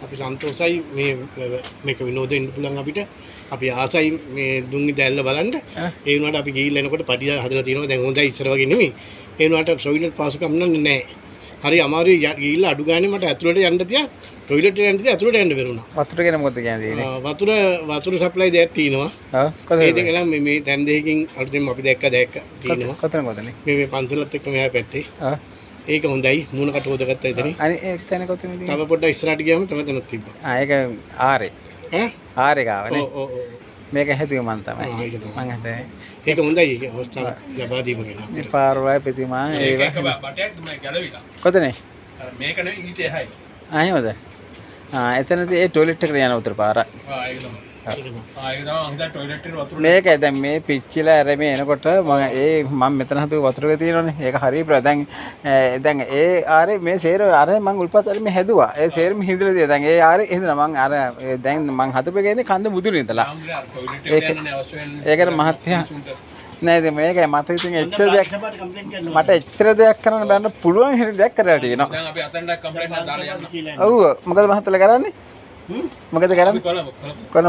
අපි සන්තෝෂයි මේක විනෝදෙන්න පුළුවන් අපිට. අපි ආසයි මේ දුන්ගේ දැල්ල බලන්න. ඒ වුණාට අපි ගිහිල්ලා එනකොට පඩිය හදලා තියෙනවා. දැන් හොඳයි ඉස්සර වගේ නෙමෙයි. ඒ වුණාට ටොයිලට් පාසුකම් නැහැ. හරි අමාරුයි ගිහිල්ලා අඩු ගානේ මට ඇතුළට යන්න තියා. ටොයිලට් එකට යන්න තියා ඇතුළට යන්න බැරුණා. වතුර ගැන මොකද කියන්නේ? වතුර සප්ලයි දෙයක් තියෙනවා. ඔව් කොතනද? ඒ දෙක නම් මේ දැන් දෙකකින් අලුතෙන් අපි දැක්ක තියෙනවා. කොතනද? මේ පන්සලත් එක්ක මෙහා පැත්තේ. ඒක හොඳයි මූණකට හොදගත්තා එතනින්. අනේ ඒක තැන කොතනද? තව පොඩ්ඩක් ඉස්සරහට ගියාම තව තැනක් තිබ්බා. ඒක ආරේ. ආරේ ගාවනේ. ඔව්. මේක හැදුවේ මන් තමයි. මං හදේ. ඒක හොඳයි ඒක අවස්ථාව ලබා දීම ගැන. මේ පාරවයි ප්‍රතිමා ඒක බටයක් තමයි ගැලවිලා. කොතනේ? අර මේක නෙවෙයි ඊට එහායි. එහෙමද? එතනදී ඒ ටොයිලට් එකට යන උතර පාර. ඒක තමයි. ඒක තමයි අන්ද ටොයිලට් එකේ වතුර. මේක දැන් මේ පිච්චිලා ඇර මේ එනකොට මම මෙතන හදුව වතුරක තියෙනවනේ. ඒක හරිය බ්‍රෝ. දැන් ඒ ආරේ මේ සේර අර මං උල්පත් අර මේ හැදුවා. ඒ සේරම හිඳලා තියා. දැන් ඒ ආරේ හිඳලා මං අර දැන් මං හදපු ගේනේ කන්ද මුදුනේ ඉඳලා. ඒකට මහත්ය නෑ මේකයි මට ඉතින් එච්චර දෙයක් කරන්න බෑන පුළුවන් හිරි දෙයක් කරලා තියෙනවා. දැන් අපි අතෙන්ට කම්ප්ලේන්ට් එකක් දාලා යන්න. ඔව් මොකද මහත්තයලා කරන්නේ? මොකද කරන්නේ? කොළඹ